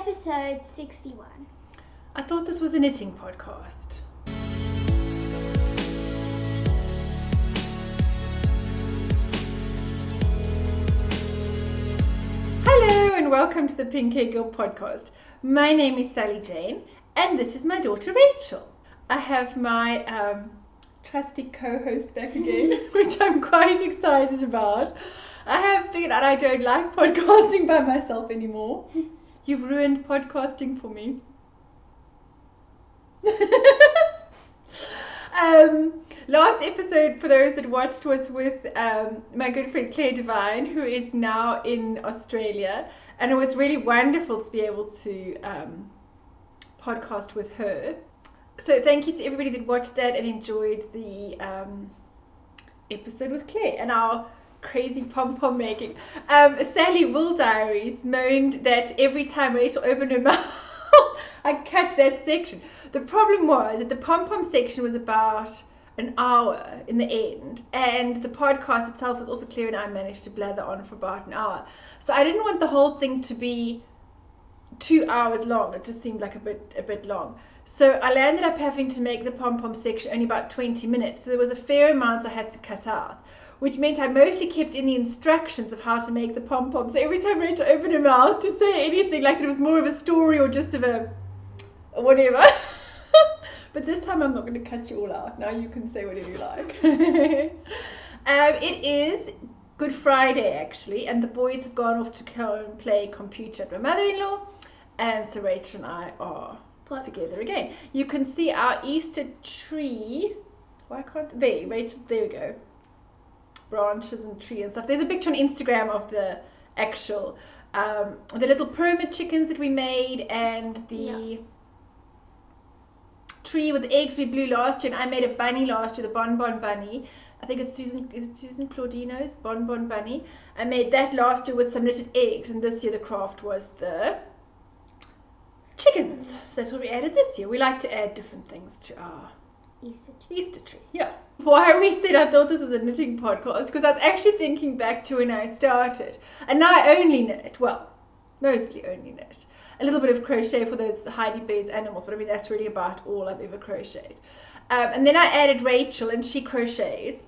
Episode 61. I thought this was a knitting podcast. Hello and welcome to the Pink Hair Girl podcast. My name is Sally Jane and this is my daughter Rachel. I have my trusty co-host back again, which I'm quite excited about. I have figured out I don't like podcasting by myself anymore. You've ruined podcasting for me. Last episode, for those that watched, was with my good friend Claire Devine, who is now in Australia, and it was really wonderful to be able to podcast with her. So thank you to everybody that watched that and enjoyed the episode with Claire and our crazy pom-pom making. Sally Wool Diaries moaned that every time Rachel opened her mouth I cut that section. The problem was that the pom-pom section was about an hour in the end, and the podcast itself was also Claire and I managed to blather on for about an hour. So I didn't want the whole thing to be 2 hours long. It just seemed like a bit long. So I landed up having to make the pom-pom section only about 20 minutes. So there was a fair amount I had to cut out, which meant I mostly kept in the instructions of how to make the pom-pom. So every time Rachel opened her mouth to say anything, like it was more of a story or just of a whatever. But this time I'm not going to cut you all out. Now you can say whatever you like. It is Good Friday actually, and the boys have gone off to go and play computer at my mother-in-law, and so Rachel and I are together again. You can see our Easter tree. Why can't there, Rachel? There we go. Branches and tree and stuff. There's a picture on Instagram of the actual the little pyramid chickens that we made, and the tree with the eggs we blew last year, and I made a bunny last year, the Bonbon Bunny. I think it's Susan Claudino's Bonbon Bunny. I made that last year with some knitted eggs, and this year the craft was the chickens. So that's what we added this year. We like to add different things to our Easter tree. Yeah. Why we said I thought this was a knitting podcast, because I was actually thinking back to when I started, and now I only knit. Well, mostly only knit. A little bit of crochet for those Heidi Bear's animals, but I mean that's really about all I've ever crocheted. And then I added Rachel, and she crochets,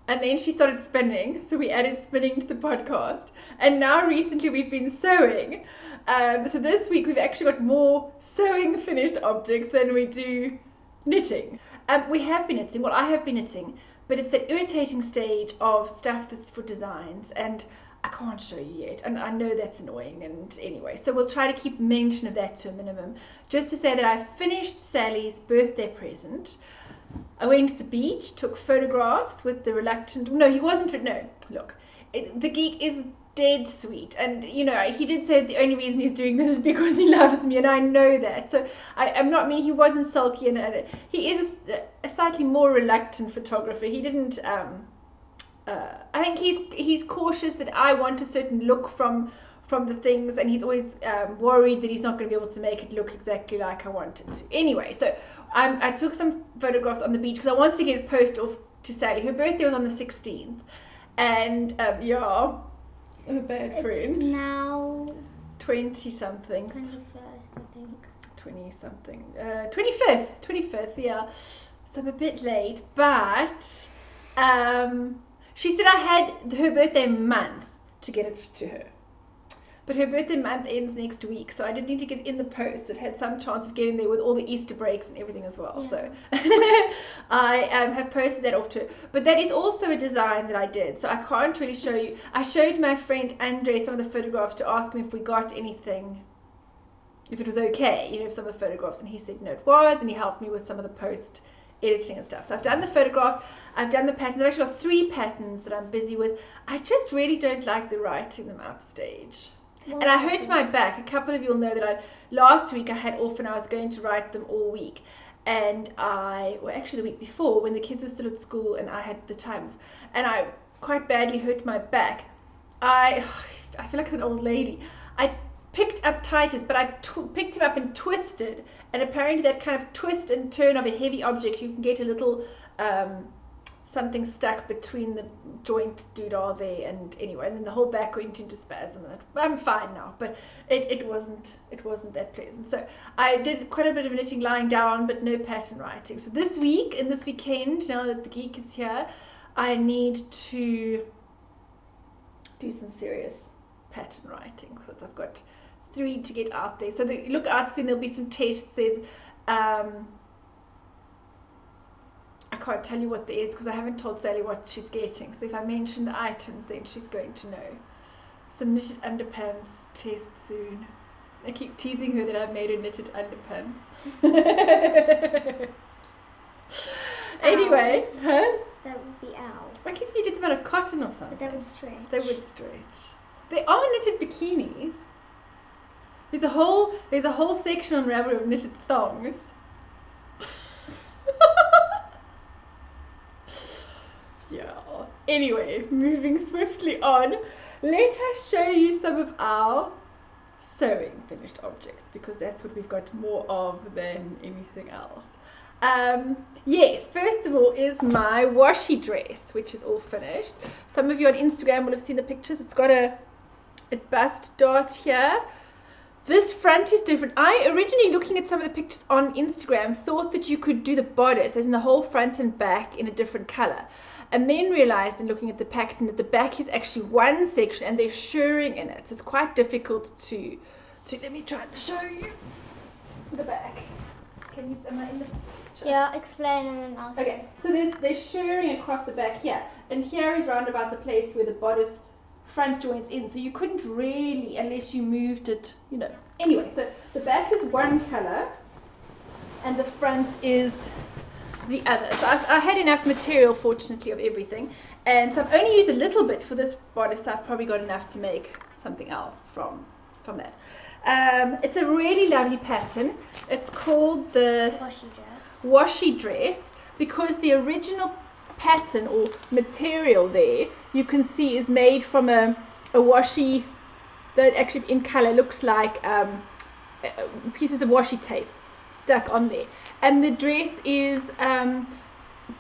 and then she started spinning, so we added spinning to the podcast. And now recently we've been sewing. So this week we've actually got more sewing finished objects than we do knitting. We have been knitting, well I have been knitting, but it's that irritating stage of stuff that's for designs, and I can't show you yet, and I know that's annoying, and anyway, so we'll try to keep mention of that to a minimum. Just to say that I finished Sally's birthday present. I went to the beach, took photographs with the reluctant, the geek is dead sweet, and you know, he did say the only reason he's doing this is because he loves me, and I know that. So I'm not me. He wasn't sulky, and he is a slightly more reluctant photographer. He didn't I think he's cautious that I want a certain look from the things, and he's always worried that he's not going to be able to make it look exactly like I want it to. Anyway, so I took some photographs on the beach because I wanted to get it posted off to Sally. Her birthday was on the 16th, and I'm a bad friend. It's now 20-something. 21st, I think. 20-something. 25th, yeah. So I'm a bit late, but she said I had her birthday month to get it to her. But her birthday month ends next week, so I did need to get it in the post. It had some chance of getting there with all the Easter breaks and everything as well. Yeah. So I have posted that off to her. But that is also a design that I did, so I can't really show you. I showed my friend Andre some of the photographs to ask him if we got anything, if it was okay, you know, some of the photographs, and he said no, it was, and he helped me with some of the post editing and stuff. So I've done the photographs, I've done the patterns. I've actually got 3 patterns that I'm busy with. I just really don't like the writing them up stage. And I hurt my back. A couple of you will know that last week I had off and I was going to write them all week. And actually the week before, when the kids were still at school and I had the time, and I quite badly hurt my back. I feel like an old lady. I picked up Titus, but I picked him up and twisted. And apparently that kind of twist and turn of a heavy object, you can get a little something stuck between the joint doodah there, and anyway, and then the whole back went into spasm. And I'm fine now, but it wasn't that pleasant. So I did quite a bit of knitting lying down, but no pattern writing. So this week and this weekend, now that the geek is here, I need to do some serious pattern writing, because I've got 3 to get out there. So look out soon, there'll be some tests. There's I can't tell you what there is because I haven't told Sally what she's getting. So if I mention the items, then she's going to know. Some knitted underpants test soon. I keep teasing her that I've made her knitted underpants. Anyway, huh? That would be owl. I guess if you did them out of cotton or something. But that would stretch. They would stretch. They are knitted bikinis. There's a whole section on Ravelry of knitted thongs. Yeah. Anyway, moving swiftly on, let us show you some of our sewing finished objects, because that's what we've got more of than anything else. Yes, first of all is my washi dress, which is all finished. Some of you on Instagram will have seen the pictures. It's got a bust dot here. This front is different. I originally, looking at some of the pictures on Instagram, thought that you could do the bodice, as in the whole front and back, in a different color. And then realized in looking at the pattern that the back is actually one section and there's shirring in it. So it's quite difficult to let me try and show you the back. Can you, am I in the picture? Yeah, explain and then I'll show. Okay, so there's shirring across the back here. And here is round about the place where the bodice front joins in. So you couldn't really, unless you moved it, you know. Anyway, so the back is one color and the front is the other. So I had enough material, fortunately, of everything, and so I've only used a little bit for this bodice. So I've probably got enough to make something else from that. It's a really lovely pattern. It's called the washi dress because the original pattern or material there, you can see, is made from a washi that actually in color looks like pieces of washi tape stuck on there. And the dress is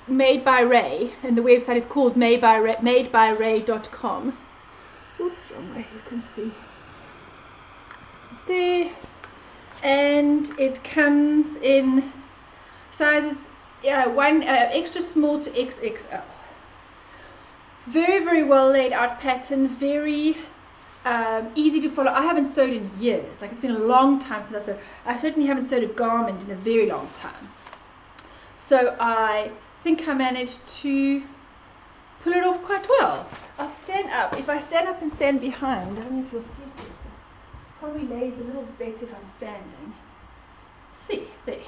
made by Ray, and the website is called madebyray.com. Oops, wrong way, you can see. There. And it comes in sizes one extra small to XXL. Very, very well laid out pattern, very easy to follow. I haven't sewed in years. Like, it's been a long time since I've sewed. I certainly haven't sewed a garment in a very long time. So I think I managed to pull it off quite well. I'll stand up. If I stand up and stand behind, I don't know if you'll see it better. Probably lays a little bit better if I'm standing. See, there.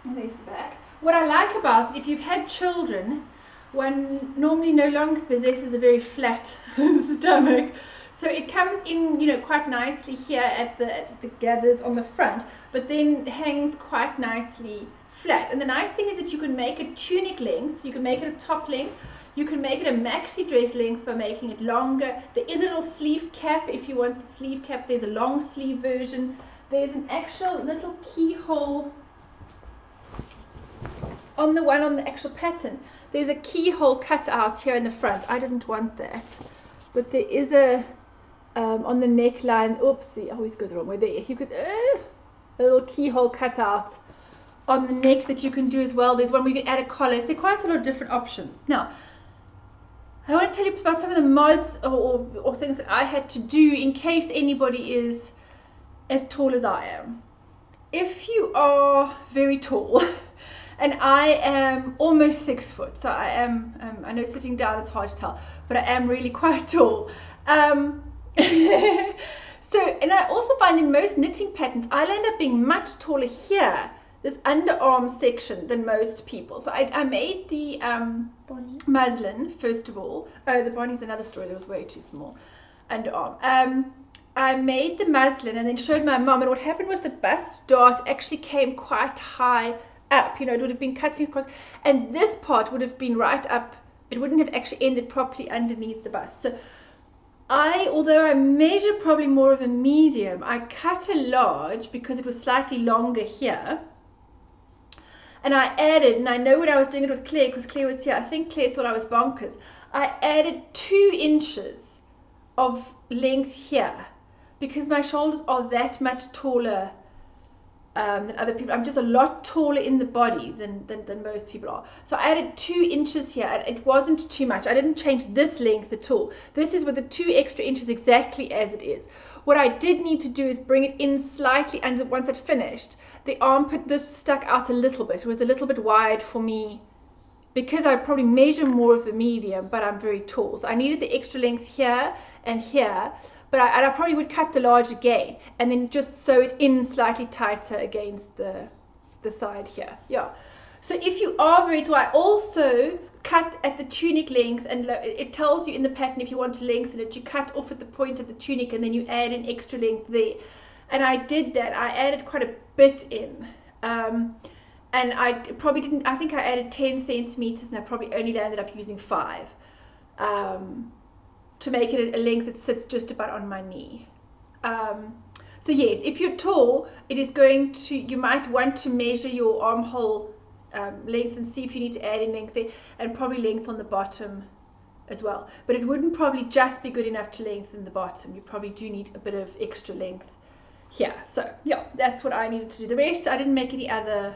And there's the back. What I like about it, if you've had children, one normally no longer possesses a very flat stomach, so it comes in, you know, quite nicely here at the gathers on the front, but then hangs quite nicely flat. And the nice thing is that you can make it tunic length, so you can make it a top length, you can make it a maxi dress length by making it longer. There is a little sleeve cap if you want the sleeve cap. There's a long sleeve version. There's an actual little keyhole on the one on the actual pattern. There's a keyhole cut out here in the front. I didn't want that, but there is a on the neckline. Oopsie, I always go the wrong way. There, you could a little keyhole cut out on the neck that you can do as well. There's one where you can add a collar. So there are quite a lot of different options. Now, I want to tell you about some of the mods or things that I had to do in case anybody is as tall as I am. If you are very tall. And I am almost 6 foot, so I am, I know sitting down it's hard to tell, but I am really quite tall. So, and I also find in most knitting patterns, I'll end up being much taller here, this underarm section, than most people. So I made the muslin, first of all. Oh, the bonnie's another story, that was way too small. Underarm. I made the muslin and then showed my mum, and what happened was the bust dart actually came quite high up, you know, it would have been cutting across, and this part would have been right up. It wouldn't have actually ended properly underneath the bust. So although I measure probably more of a medium, I cut a large because it was slightly longer here, and I added, and I know when I was doing it with Claire, because Claire was here, I think Claire thought I was bonkers. I added 2 inches of length here because my shoulders are that much taller than other people. I'm just a lot taller in the body than most people are. So I added 2 inches here, and it wasn't too much. I didn't change this length at all. This is with the 2 extra inches exactly as it is. What I did need to do is bring it in slightly, and once I'd finished, the armpit, this stuck out a little bit. It was a little bit wide for me because I probably measure more of the medium, but I'm very tall. So I needed the extra length here and here. But I probably would cut the large again and then just sew it in slightly tighter against the side here. Yeah. So if you are very tall, I also cut at the tunic length, and it tells you in the pattern if you want to lengthen it, you cut off at the point of the tunic and then you add an extra length there. And I did that. I added quite a bit in. And I probably didn't, I think I added 10 centimeters and I probably only landed up using 5. To make it a length that sits just about on my knee. So yes, if you're tall, it is going to, you might want to measure your armhole length and see if you need to add in length there, and probably length on the bottom as well. But it wouldn't probably just be good enough to lengthen the bottom. You probably do need a bit of extra length here. So yeah, that's what I needed to do. The rest, I didn't make any other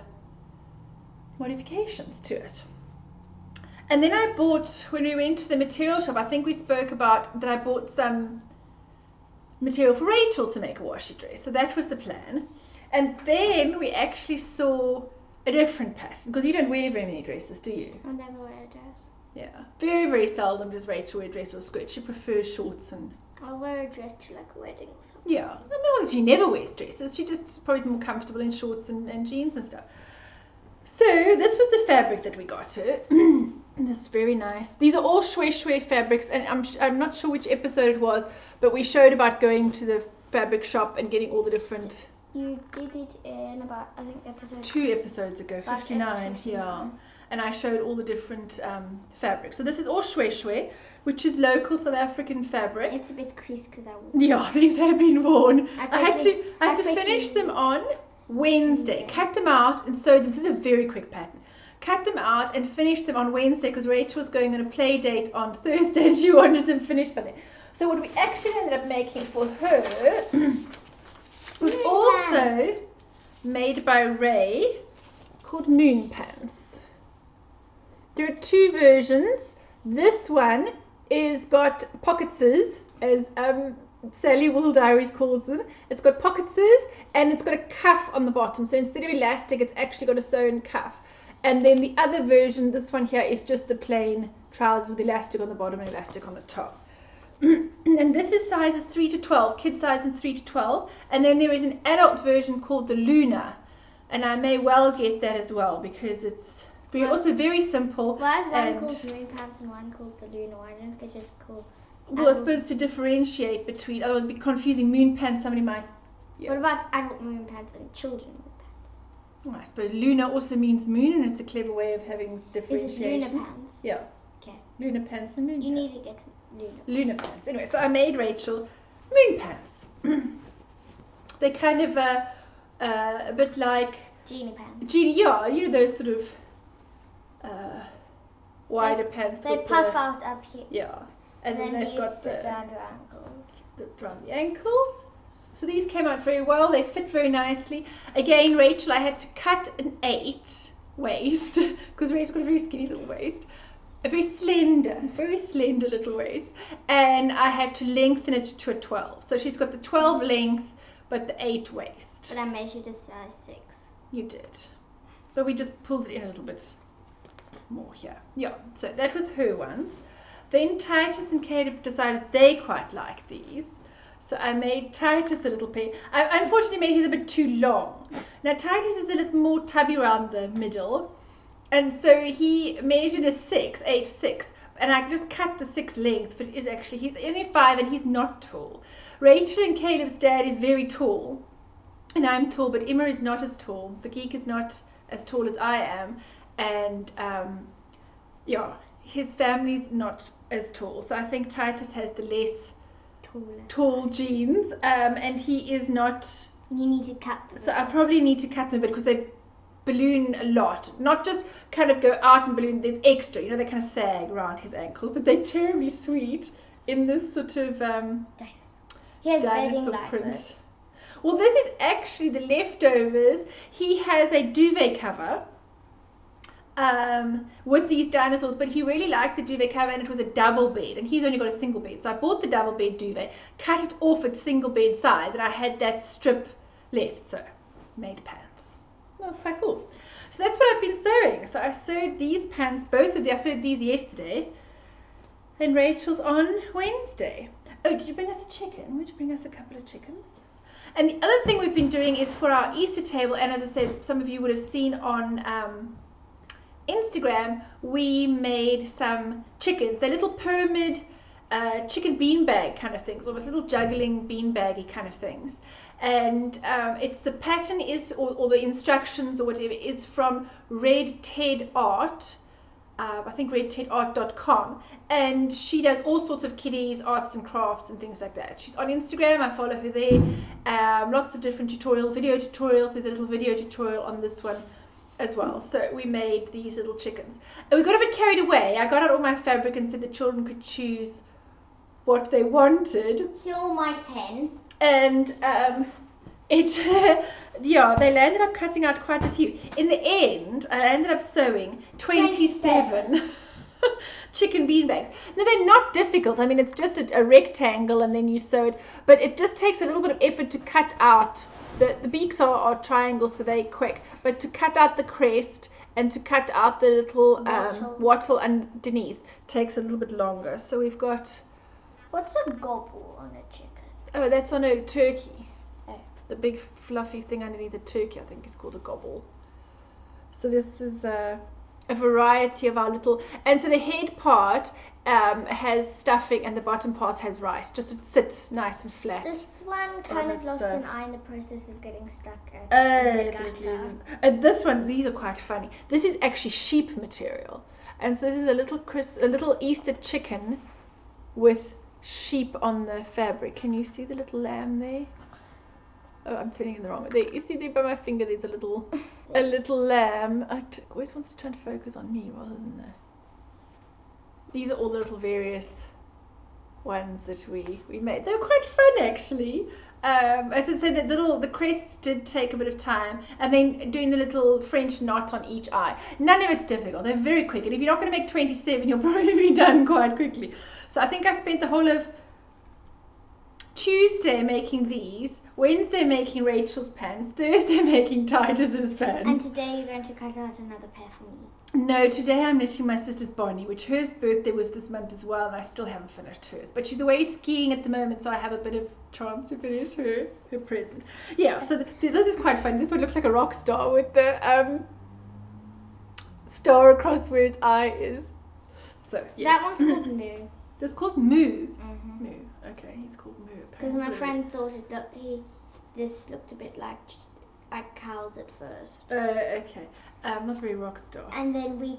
modifications to it. And then I bought, when we went to the material shop, I think we spoke about that I bought some material for Rachel to make a washi dress. So that was the plan. And then we actually saw a different pattern, because you don't wear very many dresses, do you? I never wear a dress. Yeah, very, very seldom does Rachel wear a dress or skirt. She prefers shorts and... I'll wear a dress to like a wedding or something. Yeah, not that she never wears dresses. She just probably is more comfortable in shorts and jeans and stuff. So this was the fabric that we got it. This is very nice. These are all shwe shwe fabrics, and I'm not sure which episode it was, but we showed about going to the fabric shop and getting all the different... You did it in about, I think, episode... 2 episodes ago, 59, yeah. And I showed all the different fabrics. So this is all shwe shwe, which is local South African fabric. It's a bit creased because I... Yeah, these have been worn. I had to quickly finish them on Wednesday, cut them out and sew them. This is a very quick pattern. Cut them out and finish them on Wednesday because Rachel was going on a play date on Thursday and she wanted them finished by then. So what we actually ended up making for her was also made by Ray, called Moon Pants. There are 2 versions. This one is got pocketses, as Sally Wool Diaries calls them. It's got pocketses and it's got a cuff on the bottom. So instead of elastic, it's actually got a sewn cuff. And then the other version, this one here, is just the plain trousers with elastic on the bottom and elastic on the top. And this is sizes 3 to 12, kid sizes 3 to 12. And then there is an adult version called the Luna. And I may well get that as well because it's also very simple. Why is one called Moon Pants and one called the Luna? Why don't they just call... Well, I suppose to differentiate between, otherwise it'd be confusing. Moon Pants, somebody might... Yeah. What about adult Moon Pants and children Moon Pants? Well, I suppose Luna also means moon, and it's a clever way of having differentiation. Is it Luna Pants? Yeah. Okay. Luna Pants and Moon You Pants. need to get Luna Pants. Anyway, so I made Rachel Moon Pants. They're kind of a bit like... Genie Pants. Yeah, you know those sort of wider pants. They puff out up here. Yeah. And then they've got down to ankles. Around the ankles. So these came out very well. They fit very nicely. Again, Rachel, I had to cut an 8 waist because Rachel's got a very skinny little waist. A very slender little waist. And I had to lengthen it to a 12. So she's got the 12 length, but the 8 waist. But I measured a size 6. You did. But we just pulled it in a little bit more here. Yeah, so that was her ones. Then Titus and Caleb decided they quite like these. So I made Titus a little pair. I unfortunately made his a bit too long. Now Titus is a little more tubby around the middle. And so he measured a 6, age 6. And I just cut the 6 length, but it is actually, he's only 5 and he's not tall. Rachel and Caleb's dad is very tall. And I'm tall, but Emma is not as tall. The geek is not as tall as I am. And yeah, his family's not as tall. So I think Titus has the less tall genes, and he is not. You need to cut them. So I probably need to cut them a bit because they're balloon a lot. Not just kind of go out and balloon, there's extra, they kind of sag around his ankles, but they're terribly sweet in this sort of dinosaur. He has bedding dinosaur like print. this. Well, this is actually the leftovers. He has a duvet cover with these dinosaurs, but he really liked the duvet cover, and it was a double bed, and he's only got a single bed. So I bought the double bed duvet, cut it off at single bed size, and I had that strip left, so made pants. That was quite cool. So that's what I've been sewing. So I sewed these pants, both of these. I sewed these yesterday, and Rachel's on Wednesday. Oh, did you bring us a chicken? Would you bring us a couple of chickens? And the other thing we've been doing is for our Easter table, and as I said, some of you would have seen on Instagram, we made some chickens. They're little pyramid chicken beanbag kind of things, almost little juggling beanbaggy kind of things. And it's the pattern is, or the instructions or whatever, is from Red Ted Art. I think redtedart.com, and she does all sorts of kiddies, arts and crafts and things like that. She's on Instagram, I follow her there. Lots of different video tutorials. There's a little video tutorial on this one as well. So we made these little chickens. And we got a bit carried away. I got out all my fabric and said the children could choose what they wanted. Kill my 10. And they landed up cutting out quite a few. In the end, I ended up sewing 27 chicken beanbags. Now, they're not difficult. I mean, it's just a rectangle and then you sew it, but it just takes a little bit of effort to cut out. The beaks are triangles, so they're quick, but to cut out the crest and to cut out the little wattle underneath takes a little bit longer. So we've got... What's a gobble on a chicken? Oh, that's on a turkey. The big fluffy thing underneath the turkey, I think, is called a gobble. So this is a variety of our little... And so the head part has stuffing and the bottom part has rice. Just it sits nice and flat. This one kind of lost an eye in the process of getting stuck at the gutter. This one, these are quite funny. This is actually sheep material. And so this is a little Easter chicken with sheep on the fabric. Can you see the little lamb there? Oh, I'm turning in the wrong way. There, you see there by my finger, there's a little lamb. I always wants to try and focus on me rather than the... These are all the little various ones that we made. They were quite fun, actually. As I said, the crests did take a bit of time, and then doing the little French knot on each eye. None of it's difficult. They're very quick, and if you're not going to make 27, you'll probably be done quite quickly. So I think I spent the whole of Tuesday making these, Wednesday making Rachel's pants, Thursday making Titus's pants. And today you're going to cut out another pair for me. No, today I'm knitting my sister's Bonnie, which hers birthday was this month as well, and I still haven't finished hers. But she's away skiing at the moment, so I have a bit of chance to finish her present. Yeah, so this is quite fun. This one looks like a rock star with the star across where its eye is. So yes. That one's called Moo. This is called Moo. Mm-hmm. Moo. Okay, he's called Moo. Because my friend thought this looked a bit like cows at first. Okay. Not very rock star. And then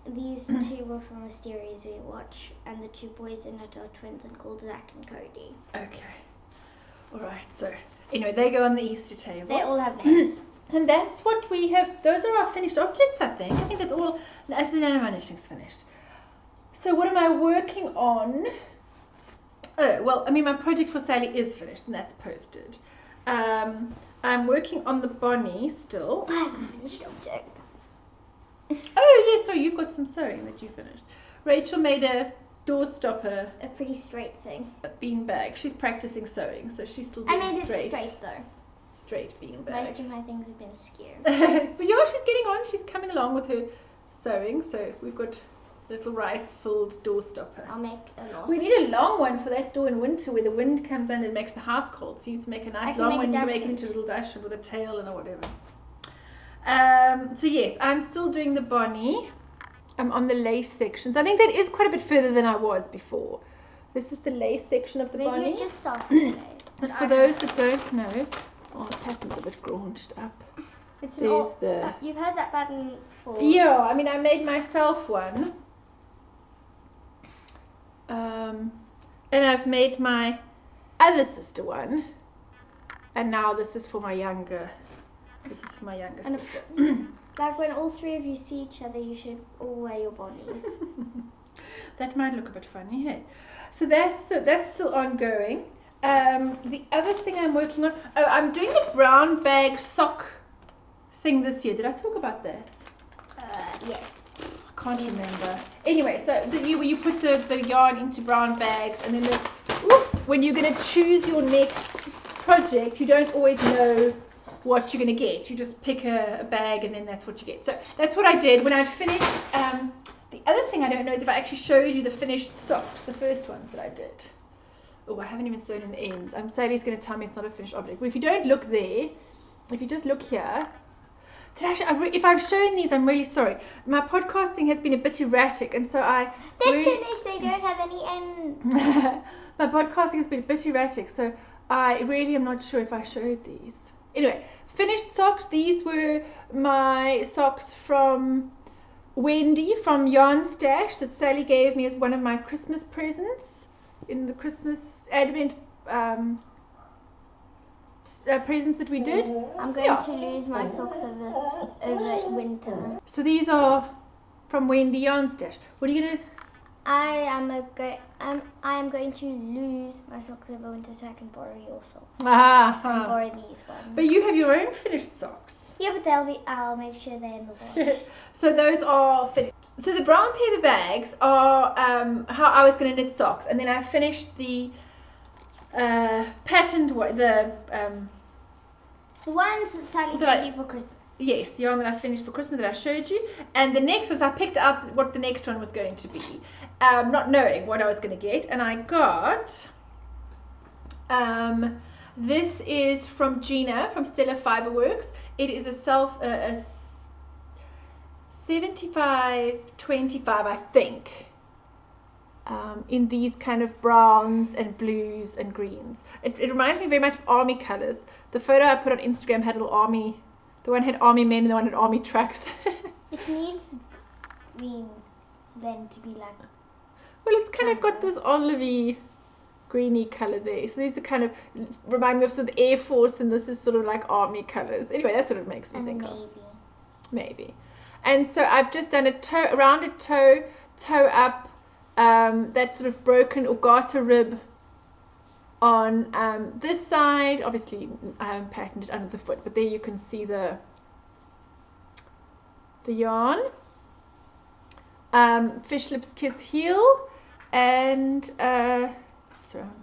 these two were from a series we watch, and the two boys in it are twins and called Zach and Cody. Okay. All right. So anyway, they go on the Easter table. They all have names. And that's what we have. Those are our finished objects, I think. I think that's all. I said none of my knitting's finished. So what am I working on? Oh, well, I mean, my project for Sally is finished, and that's posted. I'm working on the Bonnie still. I have a finished object. Oh, yes, so you've got some sewing that you finished. Rachel made a door stopper. A pretty straight thing. A beanbag. She's practicing sewing, so she's still doing I made it straight, though. Straight beanbag. Most of my things have been askew. But yeah, she's getting on. She's coming along with her sewing, so we've got a little rice-filled door stopper. I'll make a lot. We need a long one for that door in winter where the wind comes in and makes the house cold. So you need to make a nice long one. You can make it into a little dashboard with a tail and whatever. So yes, I'm still doing the Bonnie. I'm on the lace sections. I think that is quite a bit further than I was before. This is the lace section of the Bonnie. Maybe you just started the lace. But for those that don't know, the pattern's a bit graunched up. It's you've heard that pattern before. Yeah, I mean, I made myself one. And I've made my other sister one, and now this is for my younger This is for my younger And sister. Like when all three of you see each other, you should all wear your bonnies. That might look a bit funny, hey? So that's still ongoing. The other thing I'm working on, I'm doing the brown bag sock thing this year. Did I talk about that? Yes. Can't remember. Anyway, so you put the yarn into brown bags, and then when you're going to choose your next project, you don't always know what you're going to get. You just pick a bag, and then that's what you get. So that's what I did when I'd finished. The other thing I don't know is if I actually showed you the finished socks, the first ones that I did. Oh, I haven't even sewn in the ends. Sally's going to tell me it's not a finished object. But if you don't look there, if you just look here, if I've shown these, I'm really sorry. My podcasting has been a bit erratic, and so They're finished. They don't have any ends. My podcasting has been a bit erratic, so I really am not sure if I showed these. Anyway, finished socks. These were my socks from Wendy from Yarn Stash that Sally gave me as one of my Christmas presents in the Christmas Advent presents that we did. I'm going to lose my socks over winter. So these are from Wendy Yarn Stash. What are you gonna? I am going to lose my socks over winter, so I can borrow your socks. And borrow these ones. But you have your own finished socks. Yeah, but I'll make sure they're in the wash. So those are finished. So the brown paper bags are how I was going to knit socks, and then I finished the patterned the ones that Sally sent you for Christmas. Yes, the yarn that I finished for Christmas that I showed you, and the next ones I picked out what the next one was going to be, not knowing what I was going to get, and I got this is from Gina from Stella Fiberworks. It is a 75-25, I think, in these kind of browns and blues and greens. It reminds me very much of army colors. The photo I put on Instagram had a little army. The one had army men and the one had army trucks. It needs green then to be like. Well, it's kind of got this olivey, greeny color there. So these are kind of remind me of sort of the Air Force, and this is sort of like army colors. Anyway, that's what it makes me think of. Maybe. And so I've just done a rounded toe up, that sort of broken or garter rib on this side. Obviously I haven't patterned it under the foot, but there you can see the yarn. Fish lips kiss heel, and sorry, I'm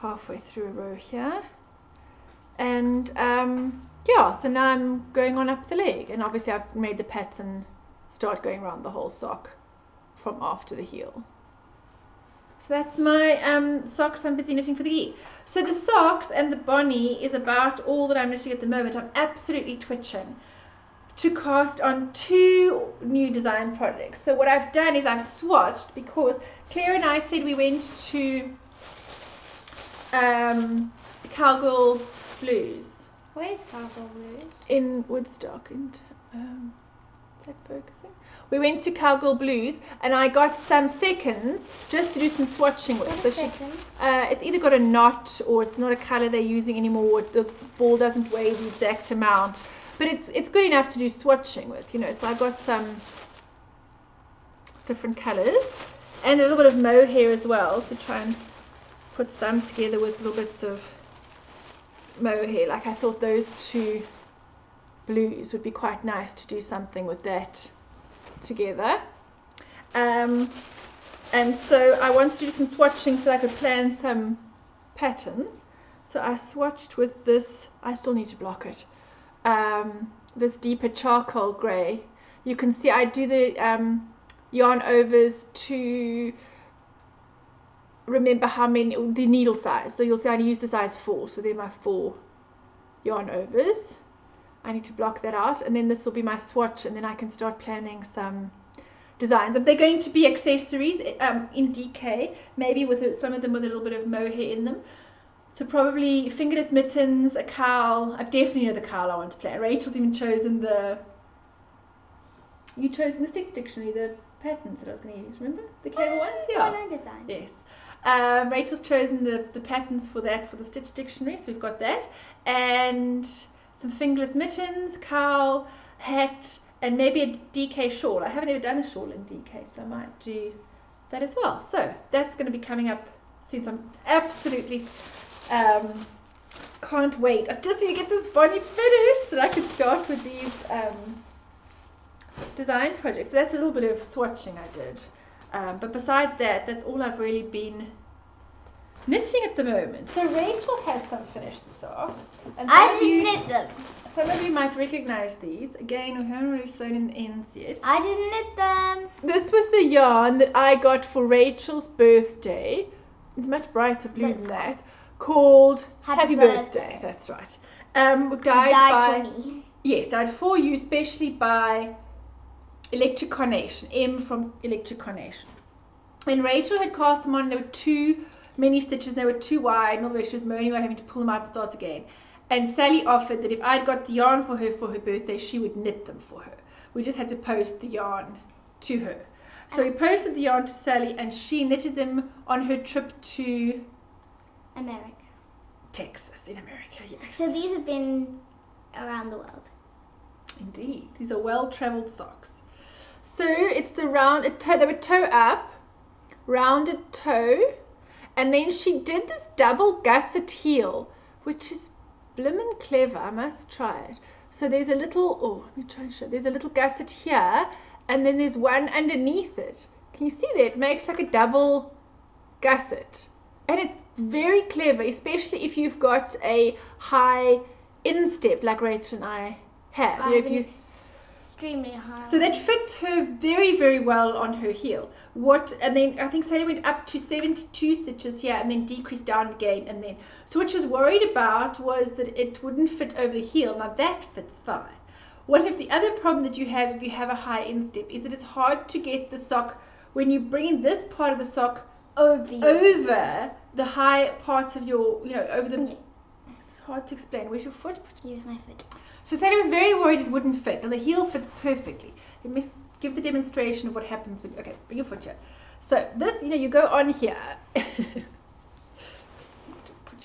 halfway through a row here, and yeah, so now I'm going on up the leg, and obviously I've made the pattern start going around the whole sock from after the heel. So that's my socks I'm busy knitting for the year. So the socks and the bonnie is about all that I'm knitting at the moment. I'm absolutely twitching to cast on 2 new design projects. So what I've done is I've swatched, because Claire and I said we went to Cowgirl Blues. Where's Cowgirl Blues? In Woodstock. And is that focusing? We went to Cowgirl Blues, and I got some seconds just to do some swatching with. What seconds? It's either got a knot, or it's not a colour they're using anymore. The ball doesn't weigh the exact amount, but it's good enough to do swatching with, you know. So I got some different colours and a little bit of mohair as well to try and put some together with little bits of mohair. Like I thought those 2 blues would be quite nice to do something with that together, and so I wanted to do some swatching so I could plan some patterns. So I swatched with this, I still need to block it, this deeper charcoal grey. You can see I do the yarn overs to remember how many, the needle size. So you'll see I use the size 4, so they're my 4 yarn overs. I need to block that out, and then this will be my swatch, and then I can start planning some designs. And they're going to be accessories in DK, maybe with some of them with a little bit of mohair in them. So probably fingerless mittens, a cowl. I definitely know the cowl I want to plan. Rachel's even chosen you chose in the stick dictionary the patterns that I was going to use. Remember the cable ones? Yeah. My design. Yes. Rachel's chosen the patterns for that for the Stitch Dictionary, so we've got that, and some fingerless mittens, cowl, hat, and maybe a DK shawl. I haven't ever done a shawl in DK, so I might do that as well. So that's going to be coming up soon. So I'm absolutely can't wait. I just need to get this body finished so that I can start with these design projects. So that's a little bit of swatching I did. But besides that, that's all I've really been knitting at the moment. So Rachel has some finished socks. And I didn't knit them. Some of you might recognize these. Again, we haven't really sewn in the ends yet. I didn't knit them. This was the yarn that I got for Rachel's birthday. It's much brighter blue than that. Called Happy Birthday. That's right. Died for me. Yes, died for you, especially by Electric Carnation. M from Electric Carnation. And Rachel had cast them on, and there were too many stitches. They were too wide. And all the way she was moaning about having to pull them out and start again. And Sally offered that if I'd got the yarn for her birthday, she would knit them for her. We just had to post the yarn to her. So we posted the yarn to Sally, and she knitted them on her trip to America. Texas, in America, yes. So these have been around the world. Indeed. These are well-travelled socks. So it's the rounded toe. They were toe up, rounded toe, and then she did this double gusset heel, which is blimmin' clever. I must try it. So there's a little, let me try and show. There's a little gusset here, and then there's one underneath it. Can you see that? It makes like a double gusset. And it's very clever, especially if you've got a high instep like Rachel and I have. I have an extremely high. So that fits her very, very well on her heel. And then I think Sally went up to 72 stitches here and then decreased down again. And then, so what she was worried about was that it wouldn't fit over the heel. Now that fits fine. What if the other problem that you have if you have a high instep is that it's hard to get the sock when you bring this part of the sock over the high parts of your, over the. Yeah. It's hard to explain. Where's your foot? Use my foot. So Sally was very worried it wouldn't fit. Now the heel fits perfectly. Let me give the demonstration of what happens when. Okay, bring your foot here. So this, you go on here. Put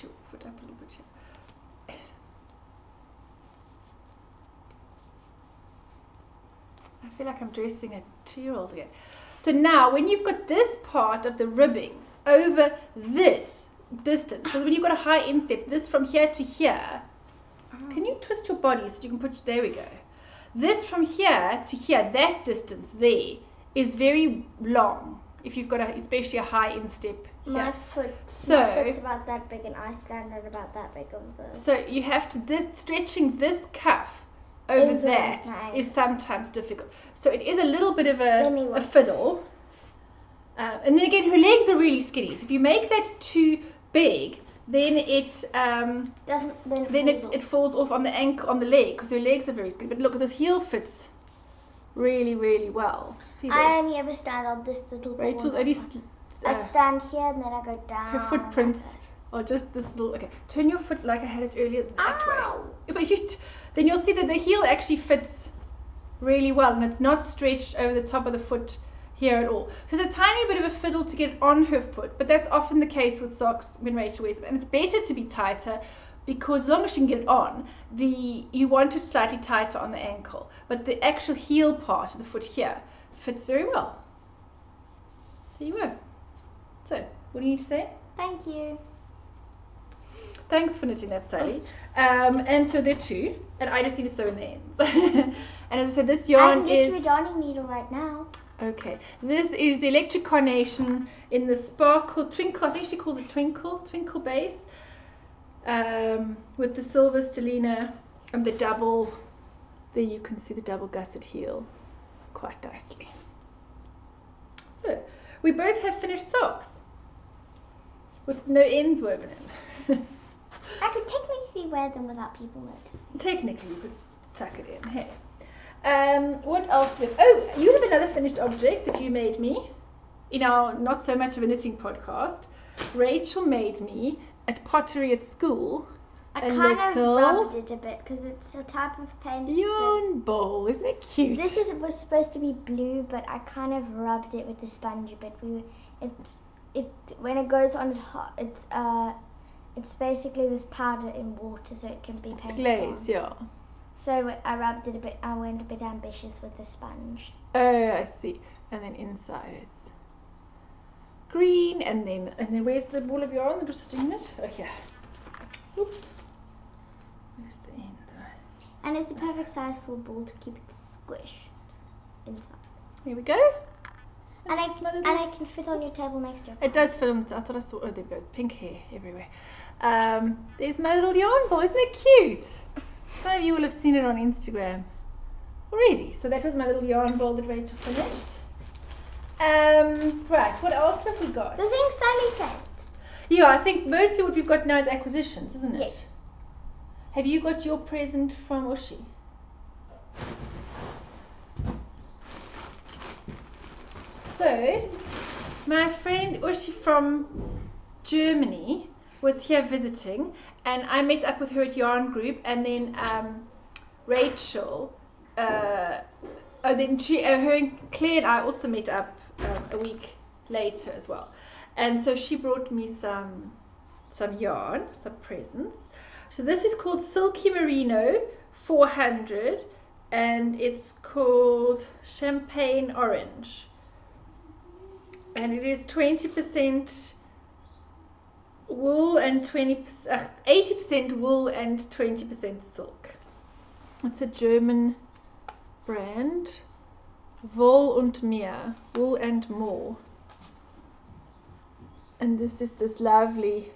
your foot up a little bit here. I feel like I'm dressing a 2-year-old again. So now, when you've got this part of the ribbing over this distance, because when you've got a high instep, this from here to here, can you twist your body so you can put, there we go. This from here to here, that distance there, is very long, if you've got especially a high instep here. My foot's about that big, and I stand at about that big of the. So you have to, stretching this cuff over that is sometimes difficult. So it is a little bit of a fiddle. And then again, her legs are really skinny. So if you make that too big, then it falls off on the ankle, on the leg, because her legs are very skinny. But look, this heel fits really, really well. See that? I only ever stand on this little. Rachel only. I stand here and then I go down. Her footprints are just this little. Okay, turn your foot like I had it earlier that way. But then you'll see that the heel actually fits really well, and it's not stretched over the top of the foot here at all. So it's a tiny bit of a fiddle to get on her foot, but that's often the case with socks when Rachel wears them. And it's better to be tighter, because as long as she can get it on, you want it slightly tighter on the ankle, but the actual heel part of the foot here fits very well. There you go. So, what do you need to say? Thank you. Thanks for knitting that, Sally. And so there are two, and I just need to sew in the ends. And as I said, this yarn is. I'm knitting a darning needle right now. Okay, this is the Electric Carnation in the Sparkle Twinkle. I think she calls it Twinkle base, with the silver stellina and the double. There you can see the double gusset heel quite nicely. So we both have finished socks with no ends woven in. I could technically wear them without people noticing. Technically, you could tuck it in. Hey. What else do we have? Oh, you have another finished object that you made me in our not so much of a knitting podcast. Rachel made me at pottery at school. I kind of rubbed it a bit because it's a type of paint. Yarn bowl, isn't it cute? This was supposed to be blue, but I kind of rubbed it with the sponge a bit. When it goes on, It's basically this powder in water so it can be painted It's glaze, on. yeah. So I rubbed it a bit. I went a bit ambitious with the sponge. Oh, I see. And then inside it's green, and then where's the ball of yarn that was sitting in it? Oh, here. Oops. Where's the end? And it's the perfect size for a ball to keep it squished inside. Here we go. And it can fit on your table next to it. It does fit on. I thought I saw. Oh, there we go. Pink hair everywhere. There's my little yarn ball. Isn't it cute? Some of you will have seen it on Instagram already. So that was my little yarn ball that Rachel finished. Right. What else have we got? The thing Sally sent. Yeah, I think mostly what we've got now is acquisitions, isn't it? Yes. Have you got your present from Ushi? So, my friend Ushi from Germany was here visiting, and I met up with her at Yarn Group, and then Rachel, her and Claire and I also met up a week later as well. And so she brought me some yarn, some presents. So this is called Silky Merino 400, and it's called Champagne Orange. And it is 20% wool and 80% wool and 20% silk. It's a German brand, Woll und Mehr, wool and more. And this is this lovely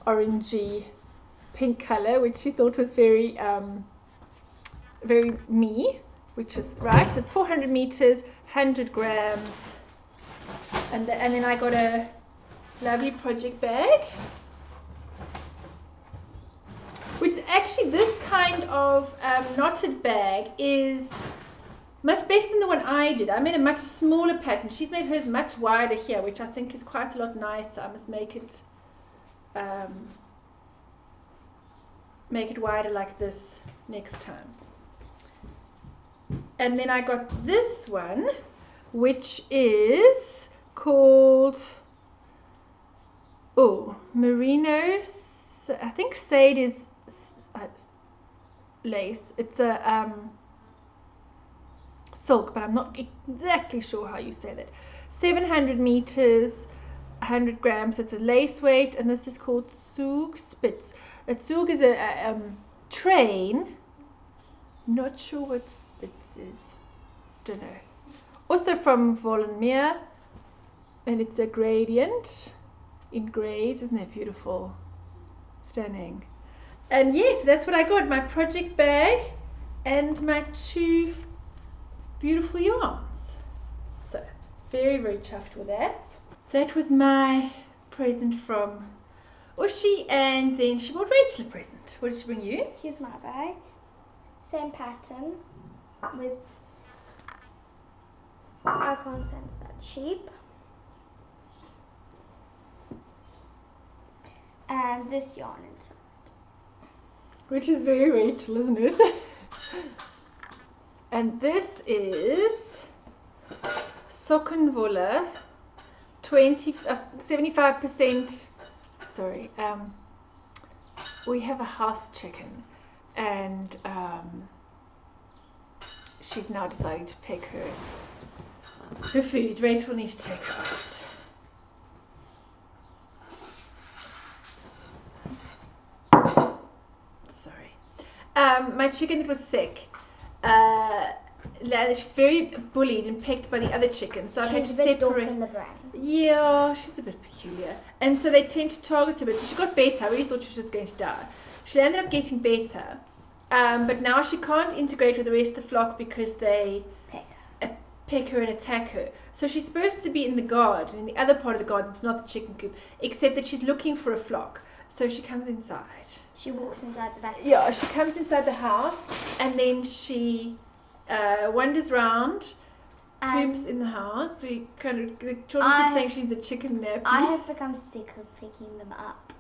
orangey pink color, which she thought was very me, which is right. So it's 400 meters, 100 grams, and then I got a lovely project bag, which is actually this kind of knotted bag is much better than the one I did. I made a much smaller pattern. She's made hers much wider here, which I think is quite a lot nicer. I must make it wider like this next time. And then I got this one, which is called merino. I think Sade is lace. It's a silk, but I'm not exactly sure how you say that. 700 meters, 100 grams. It's a lace weight, and this is called Zugspitz. A Zug is a train. Not sure what Spitz is. Don't know. Also from Woll und Mehr, and it's a gradient in grays. Isn't that beautiful? Stunning. And yes, that's what I got. My project bag and my 2 beautiful yarns. So very, very chuffed with that. That was my present from Ushi, and then she bought Rachel a present. What did she bring you? Here's my bag. Same pattern with, I can't sense that, sheep. And this yarn inside. Which is very Rachel, isn't it? And this is Sockenwolle, 75%. Sorry, we have a house chicken, and she's now decided to pick her food. Rachel will need to take her out. Sorry. My chicken that was sick, she's very bullied and pecked by the other chickens, so I've had to separate. In the brain. Yeah, she's a bit peculiar, and so they tend to target her a bit. So she got better. I really thought she was just going to die. She ended up getting better, but now she can't integrate with the rest of the flock because they peck her and attack her. So she's supposed to be in the garden, in the other part of the garden. It's not the chicken coop, except that she's looking for a flock. So she comes inside. She walks inside the back. Yeah, she comes inside the house, and then she wanders around, poops in the house. The children keep saying she needs a chicken nap. I have become sick of picking them up.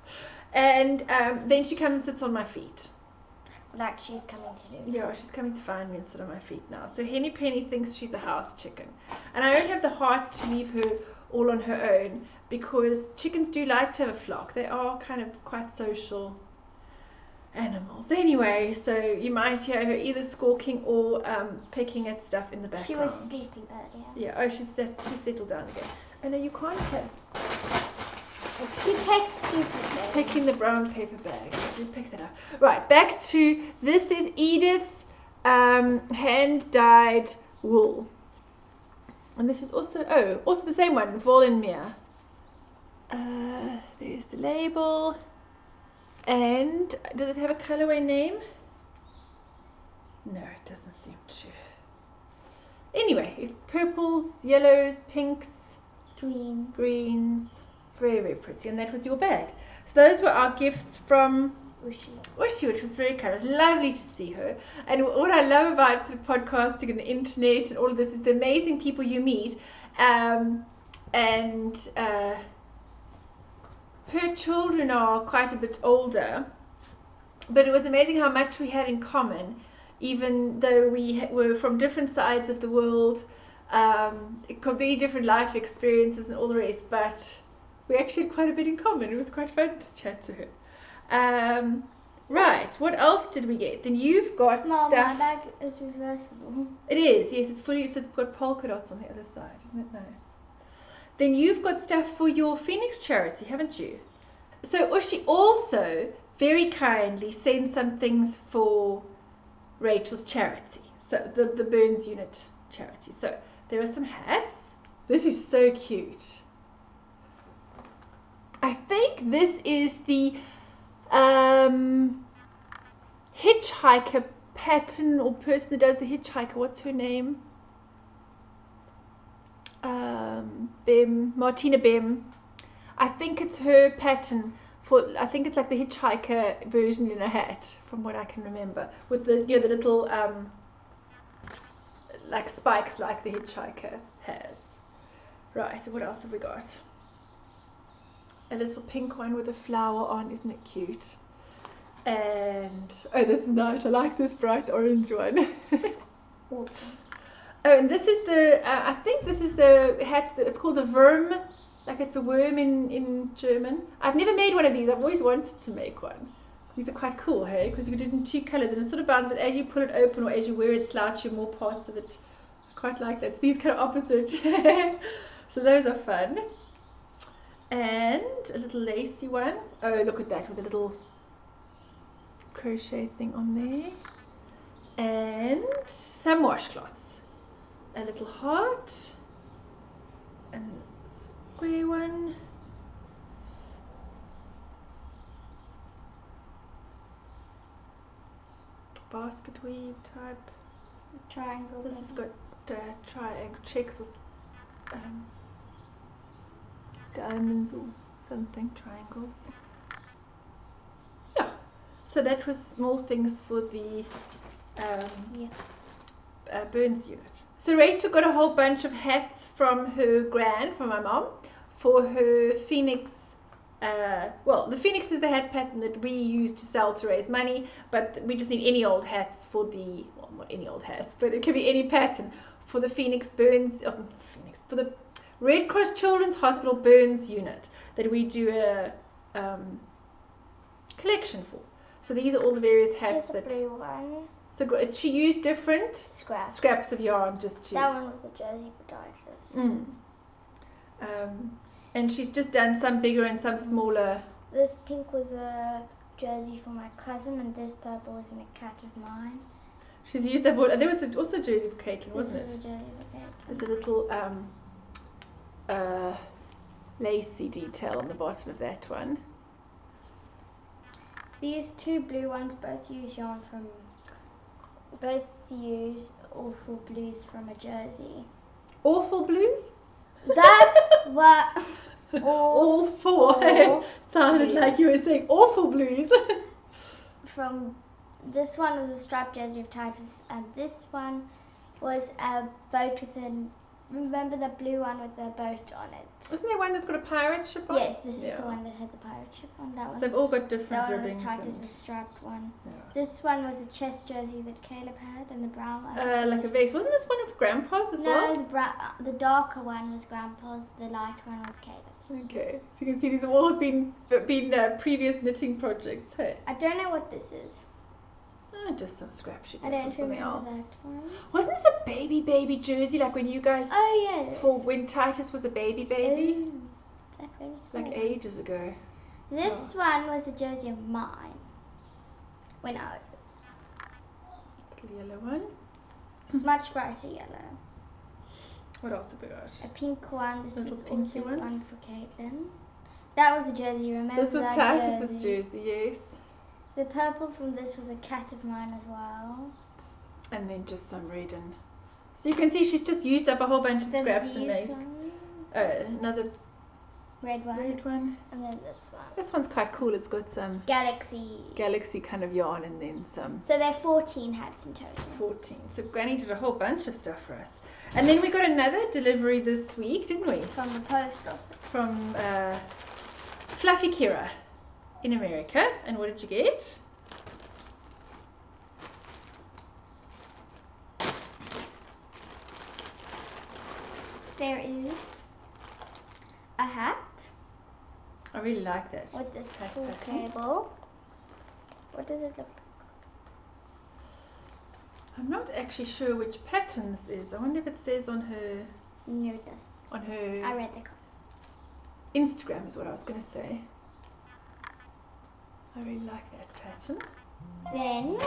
And then she comes and sits on my feet. Like she's coming to do. Yeah, she's coming to find me and sit on my feet now. So Henny Penny thinks she's a house chicken, and I don't have the heart to leave her all on her own, because chickens do like to have a flock. They are kind of quite social animals. Anyway, so you might hear her either squawking or pecking at stuff in the background. She was sleeping earlier. Yeah, oh, she settled down again. Oh no, you can't have She pecked stupidly. picking the brown paper bag. You pick that up. Right, back to this is Edith's hand-dyed wool. And this is also the same one, Vollenmeer. There's the label. And does it have a colorway name? No, it doesn't seem to. Anyway, it's purples, yellows, pinks, greens. Very, very pretty. And that was your bag. So those were our gifts from Ushi, which was very kind. It was lovely to see her. And what I love about sort of podcasting and the internet and all of this is the amazing people you meet. Her children are quite a bit older, but it was amazing how much we had in common, even though we were from different sides of the world, completely different life experiences and all the rest, but we actually had quite a bit in common. It was quite fun to chat to her. Right, what else did we get? Then you've got Mom, stuff. my bag is reversible. It is, yes, it's fully, so it's got polka dots on the other side. Isn't it nice? Then you've got stuff for your Phoenix charity, haven't you? So Ushi also very kindly sent some things for Rachel's charity, so the Burns Unit charity. So there are some hats. This is so cute. I think this is the hitchhiker pattern or person that does the hitchhiker. What's her name? Martina Bem. I think it's her pattern I think it's like the hitchhiker version in a hat, from what I can remember, with the the little like spikes like the hitchhiker has. Right, so what else have we got? A little pink one with a flower on, isn't it cute? And oh, this is nice. I like this bright orange one. Oh, and this is the I think this is the hat. It's called a Wurm, like it's a worm in German. I've never made one of these. I've always wanted to make one. These are quite cool, hey? Because you can do it in two colors, and it's sort of bound, but as you pull it open or as you wear it, slouch you more parts of it. I quite like that. So these kind of opposite. So those are fun. And a little lacy one. Oh, look at that with a little crochet thing on there. And some washcloths. A little heart. And a square one. Basket weave type. Triangle. This has got triangle checks with diamonds or something, triangles. Yeah, so that was small things for the Burns Unit. So Rachel got a whole bunch of hats from her gran, from my mom, for her Phoenix. The Phoenix is the hat pattern that we use to sell to raise money, but we just need any old hats for the, well, not any old hats, but it could be any pattern for the for the Red Cross Children's Hospital Burns Unit that we do a collection for. So these are all the various hats. Here's a blue one. So she used different scraps of yarn just to. That one was a jersey podiatrist. And she's just done some bigger and some smaller. This pink was a jersey for my cousin, and this purple was in a cat of mine. She's used that. There was also a jersey for Caitlin, wasn't it? This is a jersey for Caitlin. There's a little lacy detail on the bottom of that one. These two blue ones both use Awful Blues from a jersey. Awful Blues? That's what Awful. Sounded like you were saying Awful Blues. From this one was a striped jersey of Titus, and this one was a boat with a remember the blue one with the boat on it? Isn't there one that's got a pirate ship on? Yes, this is the one that had the pirate ship on. That So one. they've all got different That one ribbons. was Titus, and- the striped one. Yeah. This one was a chest jersey that Caleb had, and the brown one. Like a vest. Wasn't this one of Grandpa's as well? No, the darker one was Grandpa's. The light one was Caleb's. Okay, so you can see these have all been previous knitting projects. Hey, I don't know what this is. just some scrap sheets. I don't something remember else. that one. Wasn't this a baby jersey like when you guys? Oh yes. For when Titus was a baby. Oh, that really Like small. ages ago. This one was a jersey of mine. When I was. Little yellow one. It's much brighter yellow. What else have we got? A pink one. This Little was pinky also one. one for Caitlin. That was a jersey. Remember This was that Titus's jersey, yes. The purple from this was a cat of mine as well. And then just some red and. So you can see she's just used up a whole bunch of Then scraps to these make one, another red one, red one. and then this one. This one's quite cool. It's got some galaxy kind of yarn and then some So there are 14 hats in total. 14. So Granny did a whole bunch of stuff for us. And then we got another delivery this week, didn't we? From the post office. From Fluffy Kira in America. And what did you get? There is a hat I really like that. with this hat cool pattern. cable. What does it look like? I'm not actually sure which pattern this is. I wonder if it says on her No, it doesn't. I read the card. Instagram is what I was going to say. I really like that pattern. Then